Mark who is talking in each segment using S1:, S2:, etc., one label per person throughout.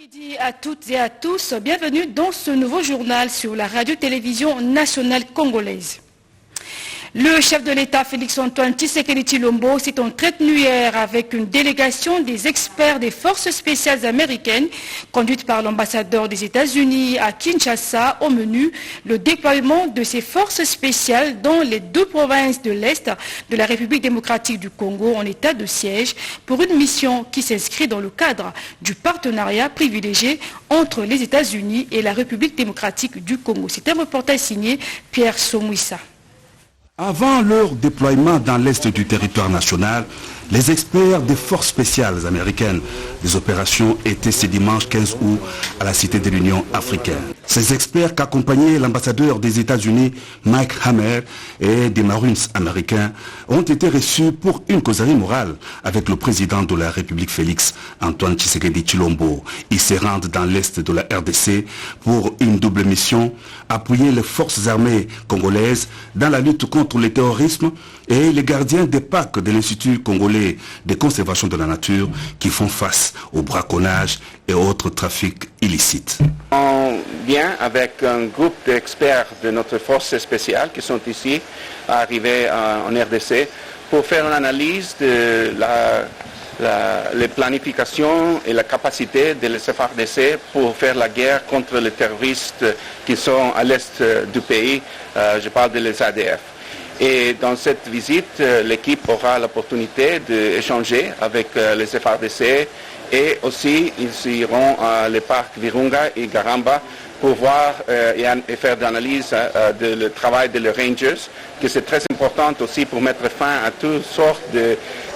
S1: Midi à toutes et à tous, bienvenue dans ce nouveau journal sur la radio-télévision nationale congolaise. Le chef de l'État, Félix-Antoine Tshisekedi Tshilombo, s'est entretenu hier avec une délégation des experts des forces spéciales américaines, conduite par l'ambassadeur des États-Unis à Kinshasa. Au menu, le déploiement de ces forces spéciales dans les deux provinces de l'Est de la République démocratique du Congo en état de siège pour une mission qui s'inscrit dans le cadre du partenariat privilégié entre les États-Unis et la République démocratique du Congo. C'est un reportage signé Pierre Somouissa.
S2: Avant leur déploiement dans l'est du territoire national, les experts des forces spéciales américaines des opérations étaient ce dimanche 15 août à la Cité de l'Union africaine. Ces experts qu'accompagnait l'ambassadeur des États-Unis Mike Hammer et des Marines américains ont été reçus pour une causerie morale avec le président de la République Félix-Antoine Tshisekedi Tshilombo. Ils se rendent dans l'est de la RDC pour une double mission, appuyer les forces armées congolaises dans la lutte contre le terrorisme et les gardiens des parcs de l'Institut congolais de conservation de la nature qui font face au braconnage et autres trafics illicites.
S3: On vient avec un groupe d'experts de notre force spéciale qui sont ici, arrivés en RDC, pour faire une analyse de les planifications et la capacité de les FARDC pour faire la guerre contre les terroristes qui sont à l'est du pays. Je parle des ADF. Et dans cette visite, l'équipe aura l'opportunité d'échanger avec les FARDC et aussi ils iront à les parcs Virunga et Garamba pour voir et faire de l'analyse du travail des Rangers, que c'est très important aussi pour mettre fin à toutes sortes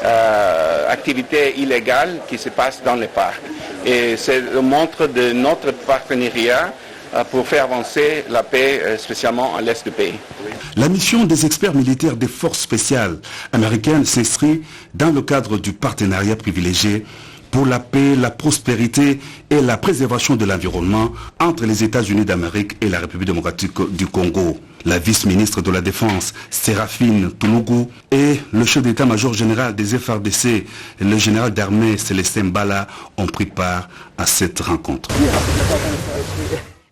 S3: d'activités illégales qui se passent dans les parcs. Et c'est le montre de notre partenariat pour faire avancer la paix, spécialement à l'est du pays.
S2: La mission des experts militaires des forces spéciales américaines s'inscrit dans le cadre du partenariat privilégié pour la paix, la prospérité et la préservation de l'environnement entre les États-Unis d'Amérique et la République démocratique du Congo. La vice-ministre de la Défense, Séraphine Toulougou, et le chef d'état-major général des FARDC, le général d'armée Célestin Mbala, ont pris part à cette rencontre.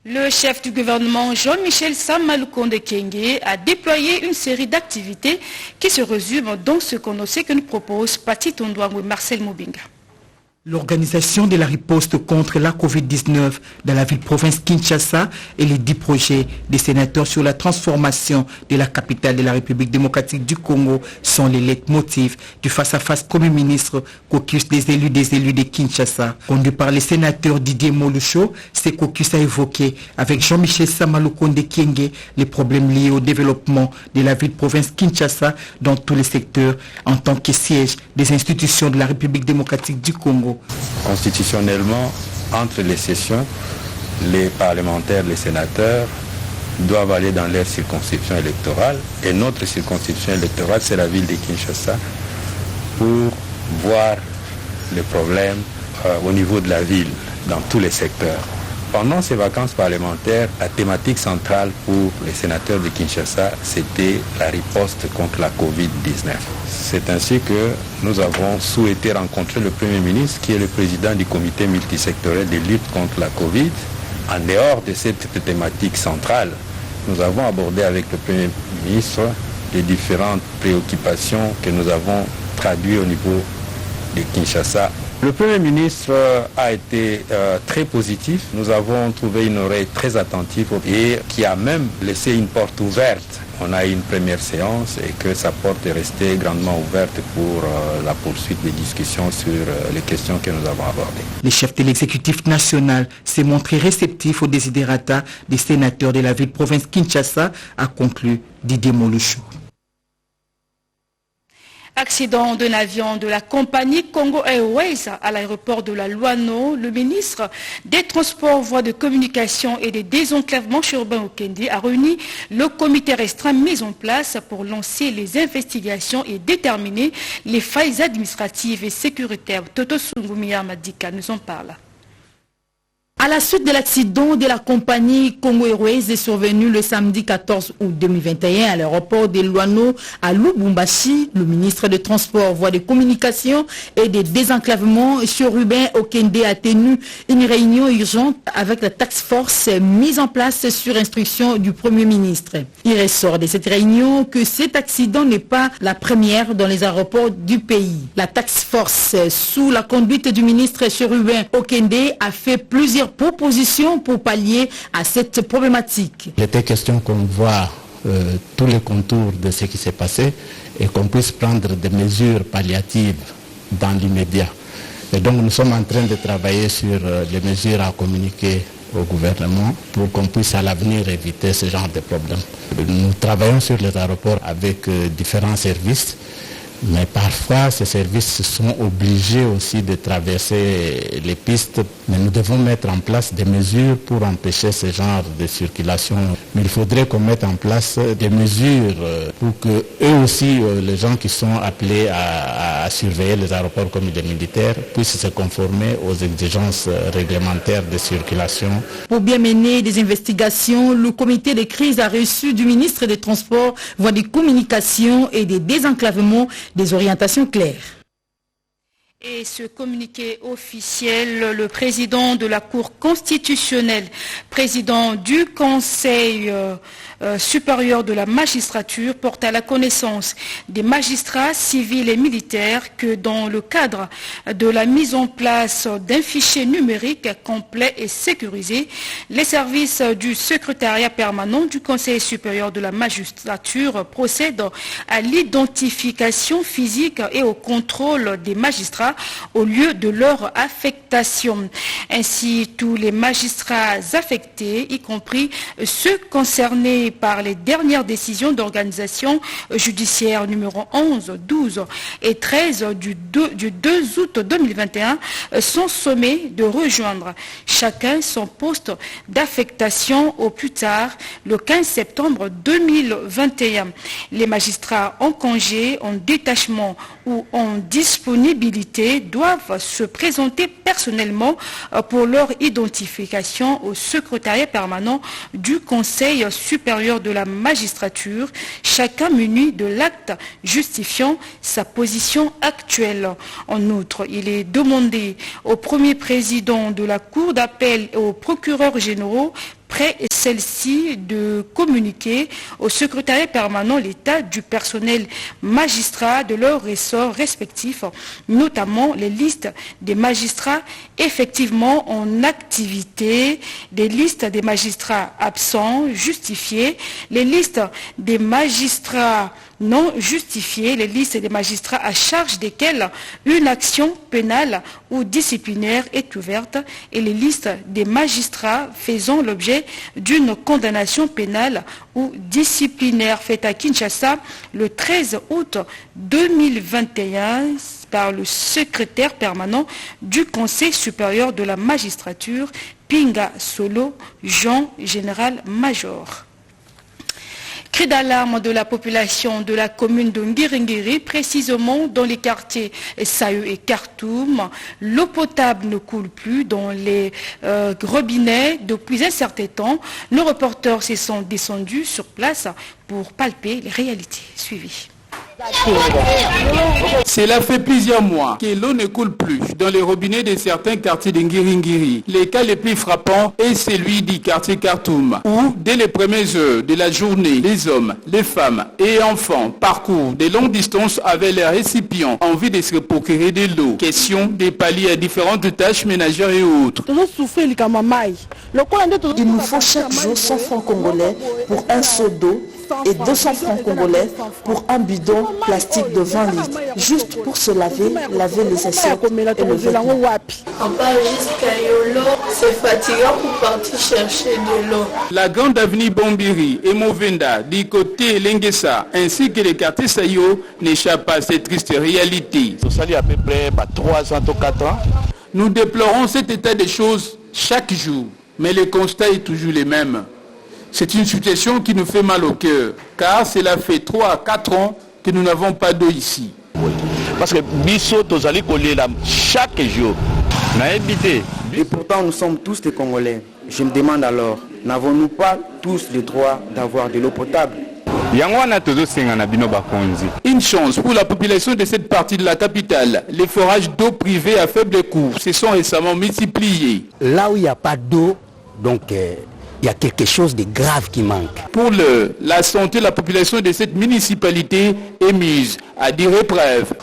S1: Le chef du gouvernement Jean-Michel Sama Lukonde Kyenge a déployé une série d'activités qui se résument dans ce qu'on sait que nous propose Pati Tondouangou et Marcel Mobinga.
S4: L'organisation de la riposte contre la Covid-19 dans la ville-province Kinshasa et les 10 projets des sénateurs sur la transformation de la capitale de la République démocratique du Congo sont les leitmotifs du face-à-face Premier ministre caucus des élus de Kinshasa. Conduit par les sénateurs Didier Molucho, ce caucus a évoqué avec Jean-Michel Sama Lukonde Kyenge les problèmes liés au développement de la ville-province Kinshasa dans tous les secteurs en tant que siège des institutions de la République démocratique du Congo.
S5: Constitutionnellement, entre les sessions, les parlementaires, les sénateurs doivent aller dans leur circonscription électorale. Et notre circonscription électorale, c'est la ville de Kinshasa, pour voir les problèmes au niveau de la ville, dans tous les secteurs. Pendant ces vacances parlementaires, la thématique centrale pour les sénateurs de Kinshasa, c'était la riposte contre la Covid-19. C'est ainsi que nous avons souhaité rencontrer le Premier ministre, qui est le président du comité multisectoriel de lutte contre la Covid. En dehors de cette thématique centrale, nous avons abordé avec le Premier ministre les différentes préoccupations que nous avons traduites au niveau de Kinshasa. Le Premier ministre a été très positif. Nous avons trouvé une oreille très attentive et qui a même laissé une porte ouverte. On a eu une première séance et que sa porte est restée grandement ouverte pour la poursuite des discussions sur les questions que nous avons abordées.
S4: Le chef de l'exécutif national s'est montré réceptif aux desiderata des sénateurs de la ville-province Kinshasa, a conclu Didier Molucho.
S1: Accident d'un avion de la compagnie Congo Airways à l'aéroport de la Louano. Le ministre des Transports, Voies de Communication et des Désenclavements urbains au Kendi a réuni le comité restreint mis en place pour lancer les investigations et déterminer les failles administratives et sécuritaires. Toto Sungumia Madika nous en parle.
S4: À la suite de l'accident de la compagnie Congo Airways survenu le samedi 14 août 2021 à l'aéroport de Luano à Lubumbashi, le ministre des Transports, Voies de Communication et des Désenclavements, Chérubin Okende, a tenu une réunion urgente avec la task force mise en place sur instruction du Premier ministre. Il ressort de cette réunion que cet accident n'est pas la première dans les aéroports du pays. La task force, sous la conduite du ministre Chérubin Okende, a fait plusieurs propositions pour pallier à cette problématique.
S6: Il était question qu'on voit tous les contours de ce qui s'est passé et qu'on puisse prendre des mesures palliatives dans l'immédiat. Et donc nous sommes en train de travailler sur les mesures à communiquer au gouvernement pour qu'on puisse à l'avenir éviter ce genre de problème. Nous travaillons sur les aéroports avec différents services. Mais parfois, ces services sont obligés aussi de traverser les pistes. Mais nous devons mettre en place des mesures pour empêcher ce genre de circulation. Mais il faudrait qu'on mette en place des mesures pour que eux aussi, les gens qui sont appelés à surveiller les aéroports comme les militaires, puissent se conformer aux exigences réglementaires de circulation.
S4: Pour bien mener des investigations, le comité de crise a reçu du ministre des Transports, Voies de Communication et des Désenclavements des orientations claires.
S1: Et ce communiqué officiel, le président de la Cour constitutionnelle, président du Conseil supérieur de la magistrature, porte à la connaissance des magistrats civils et militaires que dans le cadre de la mise en place d'un fichier numérique complet et sécurisé, les services du secrétariat permanent du Conseil supérieur de la magistrature procèdent à l'identification physique et au contrôle des magistrats au lieu de leur affectation. Ainsi, tous les magistrats affectés, y compris ceux concernés par les dernières décisions d'organisation judiciaire numéro 11, 12 et 13 du 2 août 2021, sont sommés de rejoindre chacun son poste d'affectation au plus tard le 15 septembre 2021. Les magistrats en congé, en détachement ou en disponibilité doivent se présenter personnellement pour leur identification au secrétariat permanent du Conseil supérieur de la magistrature, chacun muni de l'acte justifiant sa position actuelle. En outre, il est demandé au premier président de la Cour d'appel et aux procureurs généraux près celle-ci de communiquer au secrétariat permanent l'état du personnel magistrat de leurs ressorts respectifs, notamment les listes des magistrats effectivement en activité, des listes des magistrats absents justifiés, les listes des magistrats non justifiés, les listes des magistrats à charge desquels une action pénale ou disciplinaire est ouverte et les listes des magistrats faisant l'objet d'une condamnation pénale ou disciplinaire faite à Kinshasa le 13 août 2021 par le secrétaire permanent du Conseil supérieur de la magistrature, Pinga Solo, Jean Général Major. Cri d'alarme de la population de la commune de Ngiringiri, précisément dans les quartiers Saï et Kartoum. L'eau potable ne coule plus dans les robinets depuis un certain temps. Nos reporters se sont descendus sur place pour palper les réalités. Suivies.
S7: Cela fait plusieurs mois que l'eau ne coule plus dans les robinets de certains quartiers de Ngiringiri. Le cas le plus frappant est celui du quartier Kartoum, où dès les premières heures de la journée, les hommes, les femmes et enfants parcourent de longues distances avec leurs récipients en vue de se procurer de l'eau. Question de pallier à différentes tâches ménagères et autres.
S8: Il nous faut chaque jour 100 francs congolais pour un seau d'eau et 200 francs congolais pour un bidon plastique de 20 litres, juste pour se laver les assiettes et le vêtement.
S9: On part jusqu'à Yolo, c'est fatigant pour partir chercher de l'eau.
S7: La grande avenue Bombiri et Movenda, du côté Lengesa, ainsi que les quartiers Sayo, n'échappent pas à cette triste réalité.
S10: Ça fait à peu près 3 ans, 4 ans.
S7: Nous déplorons cet état des choses chaque jour, mais le constat est toujours le même. C'est une situation qui nous fait mal au cœur, car cela fait 3 à 4 ans que nous n'avons pas d'eau ici.
S10: Oui. Parce que Bisso, tous allez coller là chaque jour.
S5: Na habité
S11: Et pourtant, nous sommes tous des Congolais. Je me demande alors, n'avons-nous pas tous le droit d'avoir de l'eau potable?
S7: Une chance pour la population de cette partie de la capitale. Les forages d'eau privés à faible coût se sont récemment multipliés.
S12: Là où il n'y a pas d'eau, donc il y a quelque chose de grave qui manque.
S7: Pour la santé de la population de cette municipalité est mise à dire épreuve.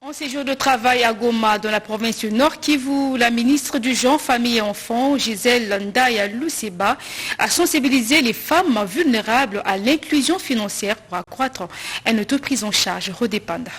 S1: En séjour de travail à Goma, dans la province du Nord Kivu, la ministre du Genre, Famille et Enfants, Gisèle Ndaya Luseba, a sensibilisé les femmes vulnérables à l'inclusion financière pour accroître un taux de prise en charge. Redépenda.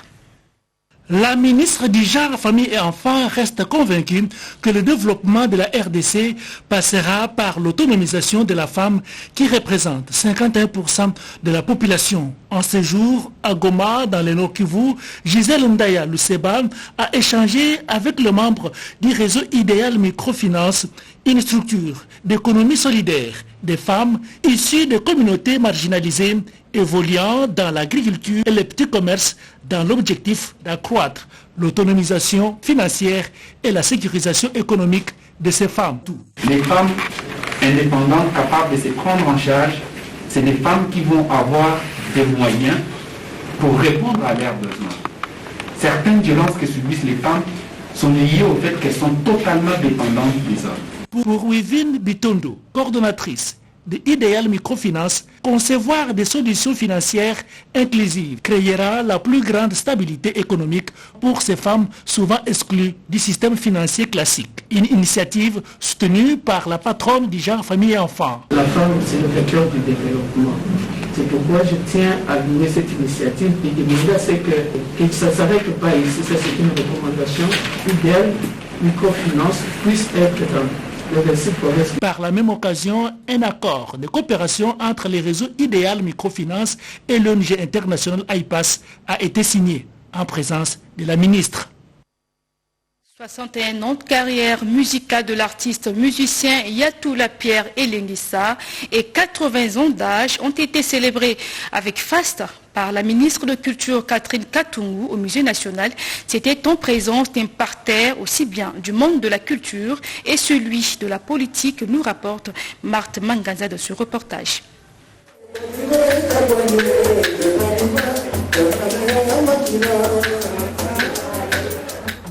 S13: La ministre du Genre, Famille et Enfants reste convaincue que le développement de la RDC passera par l'autonomisation de la femme qui représente 51% de la population. En séjour à Goma, dans le Nord Kivu, Gisèle Ndaya Luseba a échangé avec le membre du réseau Idéal Microfinance, une structure d'économie solidaire des femmes issues des communautés marginalisées évoluant dans l'agriculture et le petit commerce dans l'objectif d'accroître l'autonomisation financière et la sécurisation économique de ces femmes.
S4: Les femmes indépendantes capables de se prendre en charge, c'est des femmes qui vont avoir des moyens pour répondre à leurs besoins. Certaines violences que subissent les femmes sont liées au fait qu'elles sont totalement dépendantes des hommes.
S13: Pour Wivine Bitondo, coordonnatrice de Idéal Microfinance, concevoir des solutions financières inclusives créera la plus grande stabilité économique pour ces femmes souvent exclues du système financier classique. Une initiative soutenue par la patronne du Genre, Famille et Enfants.
S14: La femme, c'est le vecteur du développement. C'est pourquoi je tiens à louer cette initiative et demander à ce que ça ne s'arrête pas ici. Ça, c'est une recommandation. Idéal Microfinance puisse être dans
S13: par la même occasion, un accord de coopération entre les réseaux Idéal Microfinance et l'ONG internationale IPAS a été signé en présence de la ministre.
S1: 61 ans de carrière musicale de l'artiste musicien Yatoula Pierre Elengissa et 80 ans d'âge ont été célébrés avec faste par la ministre de Culture Catherine Katungu au Musée national. C'était en présence d'un parterre aussi bien du monde de la culture et celui de la politique, nous rapporte Marthe Manganza de ce reportage.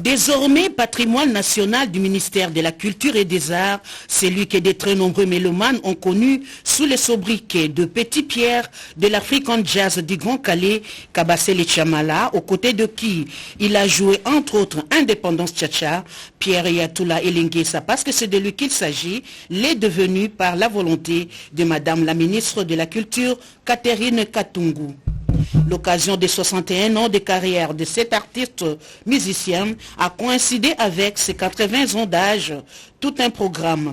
S15: Désormais patrimoine national du ministère de la Culture et des Arts, celui que de très nombreux mélomanes ont connu sous les sobriquets de Petit Pierre de l'African Jazz du Grand Calais, Kabasele Chamala, aux côtés de qui il a joué entre autres Indépendance Tcha-Tcha, Pierre Yatoula Elengissa, parce que c'est de lui qu'il s'agit, l'est devenu par la volonté de Madame la ministre de la Culture, Catherine Katungu. L'occasion des 61 ans de carrière de cet artiste musicien a coïncidé avec ses 80 ans d'âge. Tout un programme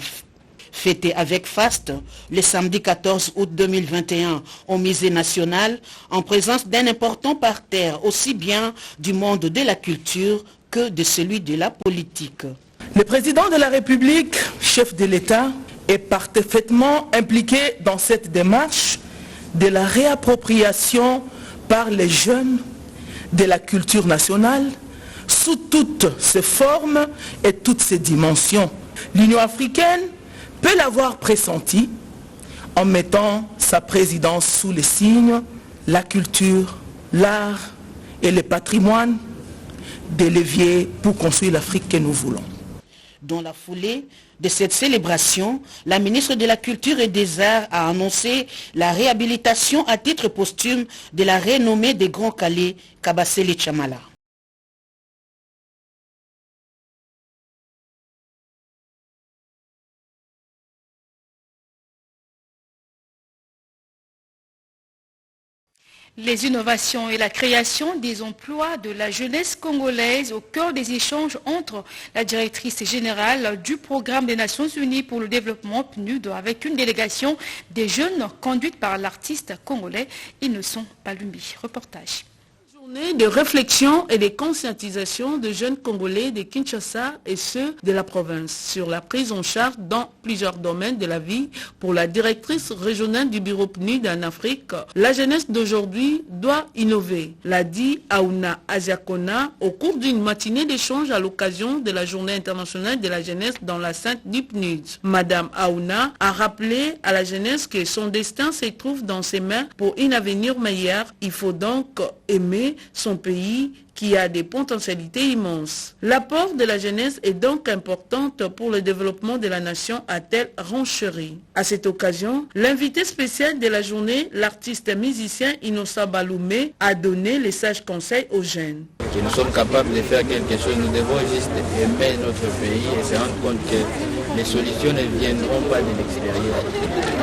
S15: fêté avec faste le samedi 14 août 2021 au Musée national en présence d'un important parterre aussi bien du monde de la culture que de celui de la politique.
S16: Le président de la République, chef de l'État, est parfaitement impliqué dans cette démarche de la réappropriation par les jeunes de la culture nationale sous toutes ses formes et toutes ses dimensions. L'Union africaine peut l'avoir pressenti en mettant sa présidence sous les signes, la culture, l'art et le patrimoine des leviers pour construire l'Afrique que nous voulons.
S15: Dans la foulée de cette célébration, la ministre de la Culture et des Arts a annoncé la réhabilitation à titre posthume de la renommée des Grands Calais, Kabasele Chamala.
S1: Les innovations et la création des emplois de la jeunesse congolaise au cœur des échanges entre la directrice générale du programme des Nations Unies pour le développement PNUD avec une délégation des jeunes conduite par l'artiste congolais Innocent Palumbi. Reportage.
S14: De réflexion et de conscientisation de jeunes Congolais de Kinshasa et ceux de la province sur la prise en charge dans plusieurs domaines de la vie pour la directrice régionale du bureau PNUD en Afrique. La jeunesse d'aujourd'hui doit innover, l'a dit Aouna Aziakona au cours d'une matinée d'échange à l'occasion de la journée internationale de la jeunesse dans la Sainte du PNUD. Madame Aouna a rappelé à la jeunesse que son destin se trouve dans ses mains pour un avenir meilleur. Il faut donc aimer son pays qui a des potentialités immenses. L'apport de la jeunesse est donc importante pour le développement de la nation, a-t-elle renchéri. À cette occasion, l'invité spécial de la journée, l'artiste musicien Innocent Baloumé, a donné les sages conseils aux jeunes.
S17: Que nous sommes capables de faire quelque chose, nous devons juste aimer notre pays et se rendre compte que les solutions ne viendront pas de l'extérieur.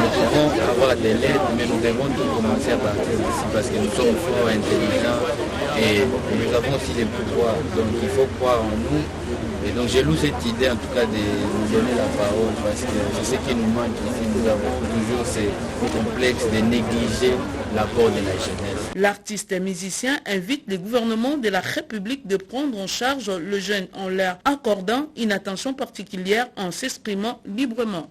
S17: Nous pouvons avoir de l'aide, mais nous devons tout commencer à partir d'ici parce que nous sommes forts, intelligents et nous avons aussi des pouvoirs. Donc il faut croire en nous. Et donc je loue cette idée en tout cas de nous donner la parole parce que c'est ce qui nous manque ici. Nous avons toujours ces complexes de négliger l'apport de la jeunesse.
S14: L'artiste musicien invite le gouvernement de la République de prendre en charge le jeune en leur accordant une attention particulière en s'exprimant librement.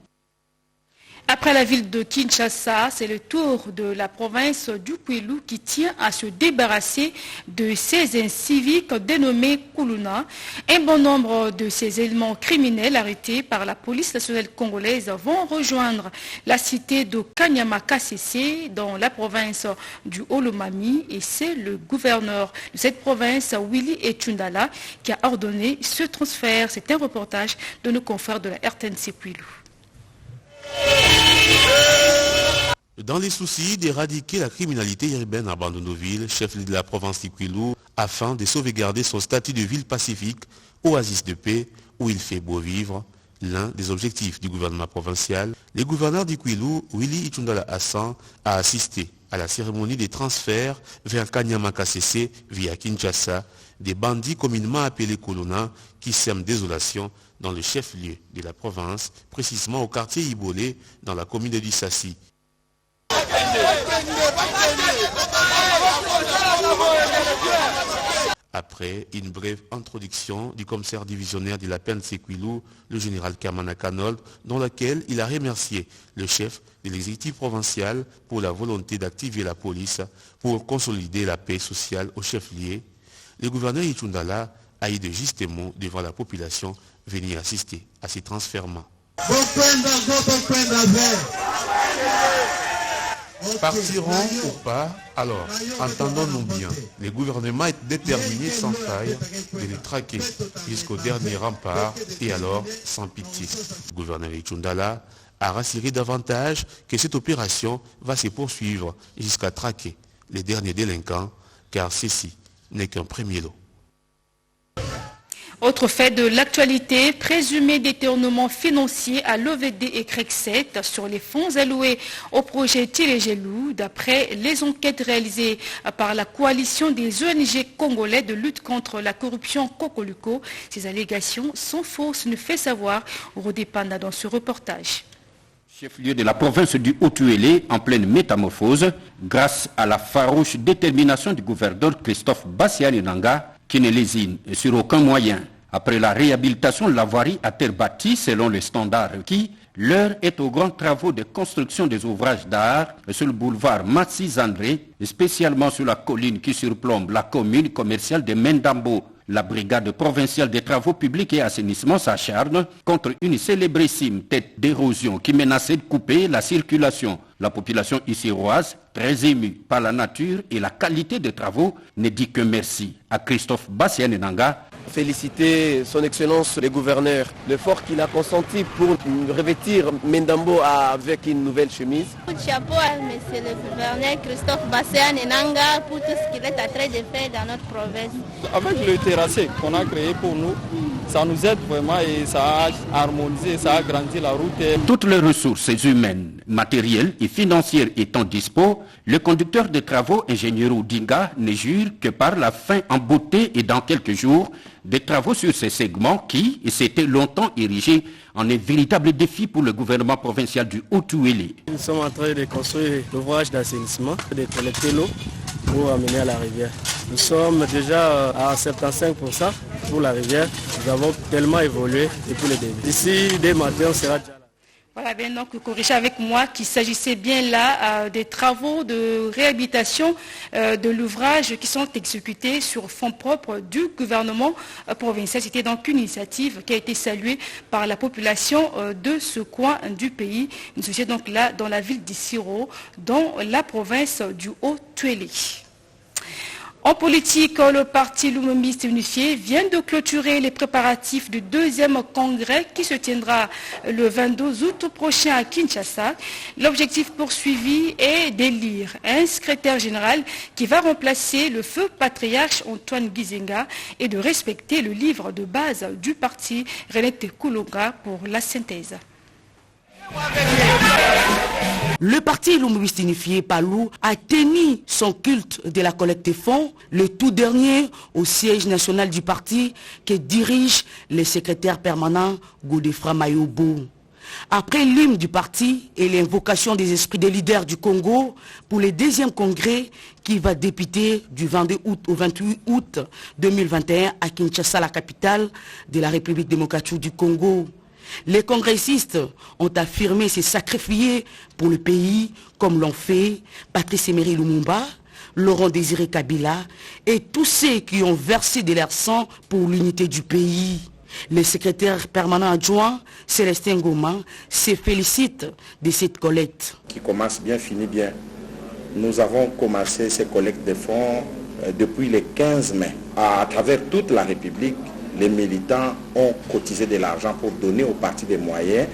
S1: Après la ville de Kinshasa, c'est le tour de la province du Kwilu qui tient à se débarrasser de ces inciviques dénommés Kuluna. Un bon nombre de ces éléments criminels arrêtés par la police nationale congolaise vont rejoindre la cité de Kanyama-Kasese dans la province du Olomami et c'est le gouverneur de cette province, Willy Etundala, qui a ordonné ce transfert. C'est un reportage de nos confrères de la RTNC Kwilu.
S18: Dans les soucis d'éradiquer la criminalité urbaine à Bandundu-Ville, chef-lieu de la province du Kwilu, afin de sauvegarder son statut de ville pacifique, oasis de paix, où il fait beau vivre, l'un des objectifs du gouvernement provincial, le gouverneur du Kwilu, Willy Etundala Hassan, a assisté à la cérémonie de transfert vers Kanyama-Kasese via Kinshasa, des bandits communément appelés Kuluna, qui sèment désolation dans le chef-lieu de la province, précisément au quartier Ibolé, dans la commune de Dissassi. Après une brève introduction du commissaire divisionnaire de la PNC Kwilu, le général Kamana Kanold, dans laquelle il a remercié le chef de l'exécutif provincial pour la volonté d'activer la police pour consolider la paix sociale au chef-lieu, le gouverneur Etundala a eu de justes mots devant la population venir assister à ces transfèrements. Partiront ou pas, alors, entendons-nous bien, le gouvernement est déterminé sans faille de les traquer jusqu'au dernier rempart et alors sans pitié. Le gouverneur Etundala a rassuré davantage que cette opération va se poursuivre jusqu'à traquer les derniers délinquants, car ceci n'est qu'un premier lot.
S1: Autre fait de l'actualité, présumé détournement financier à l'OVD et CREC7 sur les fonds alloués au projet Tiregelou, d'après les enquêtes réalisées par la coalition des ONG congolais de lutte contre la corruption Cocoluco. Ces allégations sont fausses, nous fait savoir Rodépanda dans ce reportage.
S19: Chef-lieu de la province du Haut-Uélé en pleine métamorphose, grâce à la farouche détermination du gouverneur Christophe Bassiani-Nanga, qui ne lésine sur aucun moyen. Après la réhabilitation de la voirie à terre bâtie selon les standards requis, l'heure est aux grands travaux de construction des ouvrages d'art sur le boulevard Matsi-Zandré, spécialement sur la colline qui surplombe la commune commerciale de Mendambo. La brigade provinciale des travaux publics et assainissement s'acharne contre une célébrissime tête d'érosion qui menaçait de couper la circulation. La population issiroise, très émue par la nature et la qualité des travaux, ne dit que merci à Christophe Bassiani-Nanga.
S20: Féliciter son excellence le gouverneur, l'effort qu'il a consenti pour revêtir Mendambo avec une nouvelle chemise.
S21: Chapeau à monsieur le gouverneur Christophe Bassiani-Nanga pour tout ce qu'il est en train de faire dans notre province.
S22: Avec le terrassé qu'on a créé pour nous, ça nous aide vraiment et ça a harmonisé, ça a agrandi la route.
S19: Toutes les ressources humaines, matérielles et financières étant dispo, le conducteur de travaux, ingénieur Oudinga, ne jure que par la fin en beauté et dans quelques jours, des travaux sur ces segments qui s'étaient longtemps érigés en un véritable défi pour le gouvernement provincial du Haut-Uélé.
S23: Nous sommes en train de construire l'ouvrage d'assainissement, de collecter l'eau pour amener à la rivière.
S2: Nous sommes déjà à 75% pour la rivière. Nous avons tellement évolué depuis le début. D'ici dès matin, on sera déjà là.
S1: Voilà, bien donc corrigez avec moi qu'il s'agissait bien là des travaux de réhabilitation de l'ouvrage qui sont exécutés sur fonds propres du gouvernement provincial. C'était donc une initiative qui a été saluée par la population de ce coin du pays. Nous sommes donc là dans la ville d'Issiro, dans la province du Haut-Tuélé. En politique, le parti Lumumiste Unifié vient de clôturer les préparatifs du deuxième congrès qui se tiendra le 22 août prochain à Kinshasa. L'objectif poursuivi est d'élire un secrétaire général qui va remplacer le feu patriarche Antoine Gizenga et de respecter le livre de base du parti René Tekulonga pour la synthèse.
S15: Le parti Lumumiste Unifié Palou a tenu son culte de la collecte des fonds, le tout dernier au siège national du parti que dirige le secrétaire permanent Godefroid Mayobo. Après l'hymne du parti et l'invocation des esprits des leaders du Congo pour le deuxième congrès qui va débuter du 22 août au 28 août 2021 à Kinshasa, la capitale de la République démocratique du Congo. Les congressistes ont affirmé se sacrifier pour le pays comme l'ont fait Patrice Emery Lumumba, Laurent Désiré Kabila et tous ceux qui ont versé de leur sang pour l'unité du pays. Le secrétaire permanent adjoint, Célestin Goma, se félicite de cette collecte.
S3: Qui commence bien, finit bien. Nous avons commencé ces collectes de fonds depuis le 15 mai. À travers toute la République, les militants ont cotisé de l'argent pour donner au parti des moyens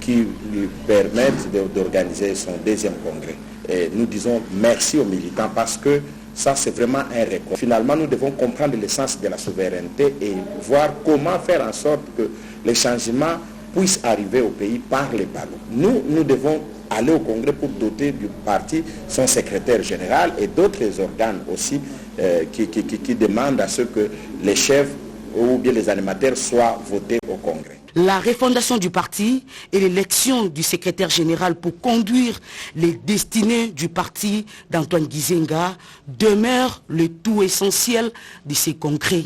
S3: qui lui permettent d'organiser son deuxième congrès. Et nous disons merci aux militants parce que ça c'est vraiment un récolte. Finalement, nous devons comprendre l'essence de la souveraineté et voir comment faire en sorte que les changements puissent arriver au pays par les ballons. Nous devons aller au congrès pour doter du parti son secrétaire général et d'autres organes aussi qui demandent à ce que les chefs ou bien les animateurs soient votés au Congrès.
S15: La refondation du parti et l'élection du secrétaire général pour conduire les destinées du parti d'Antoine Gizenga demeurent le tout essentiel de ces congrès.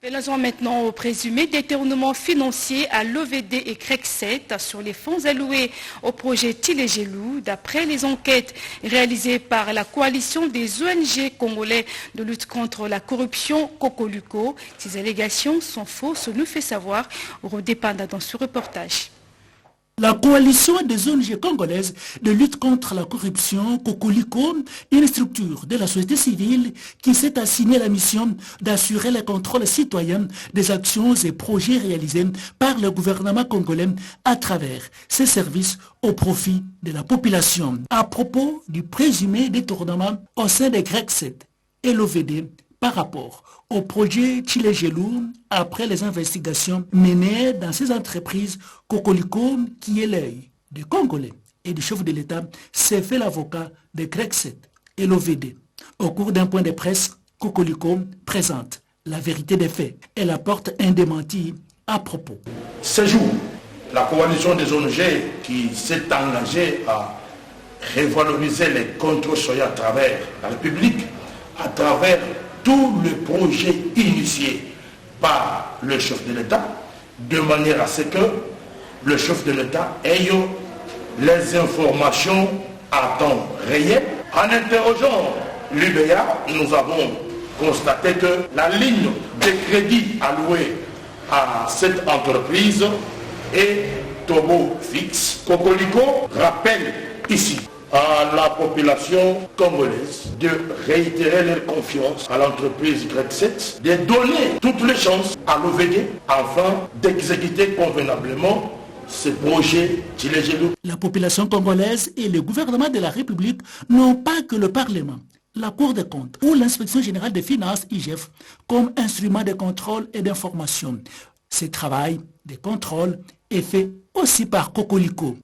S1: Venons maintenant au présumé détournement financier à l'OVD et CREC7 sur les fonds alloués au projet Tilegelou. D'après les enquêtes réalisées par la coalition des ONG congolais de lutte contre la corruption Cocoluco, ces allégations sont fausses, nous fait savoir Rodépanda dans ce reportage.
S13: La coalition des ONG congolaises de lutte contre la corruption, Cocolico, une structure de la société civile qui s'est assignée la mission d'assurer le contrôle citoyen des actions et projets réalisés par le gouvernement congolais à travers ses services au profit de la population. À propos du présumé détournement au sein des CREC7 et l'OVD par rapport au projet Tilegelou, après les investigations menées dans ces entreprises, Cocolico, qui est l'œil des Congolais et du chef de l'État, s'est fait l'avocat de CREC7 et l'OVD. Au cours d'un point de presse, Cocolico présente la vérité des faits. Elle apporte un démenti à propos.
S23: Ce jour, la coalition des ONG qui s'est engagée à revaloriser les contrôles sociaux à travers la République, à travers tous les projets initiés par le chef de l'État, de manière à ce que le chef de l'État ait les informations à temps réel. En interrogeant l'UBA, nous avons constaté que la ligne de crédit allouée à cette entreprise est Tobo fixe. Cocolico rappelle ici à la population congolaise de réitérer leur confiance à l'entreprise CREC7, de donner toutes les chances à l'OVD afin d'exécuter convenablement ce projet Tilegelou.
S13: La population congolaise et le gouvernement de la République n'ont pas que le Parlement, la Cour des comptes ou l'Inspection générale des finances, IGF, comme instrument de contrôle et d'information. Ce travail de contrôle est fait aussi par Cocolico.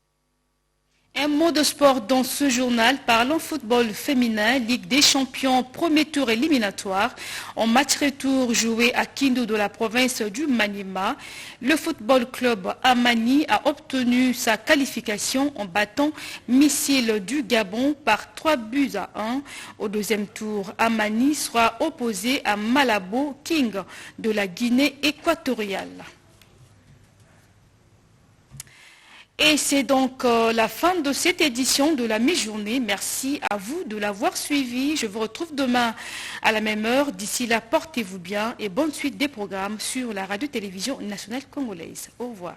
S1: Un mot de sport dans ce journal. Parlons football féminin, Ligue des champions, premier tour éliminatoire. En match retour joué à Kindu de la province du Maniema, le football club Amani a obtenu sa qualification en battant Missile du Gabon par 3-1. Au deuxième tour, Amani sera opposé à Malabo King de la Guinée équatoriale. Et c'est donc la fin de cette édition de la mi-journée. Merci à vous de l'avoir suivi. Je vous retrouve demain à la même heure. D'ici là, portez-vous bien et bonne suite des programmes sur la radio-télévision nationale congolaise. Au revoir.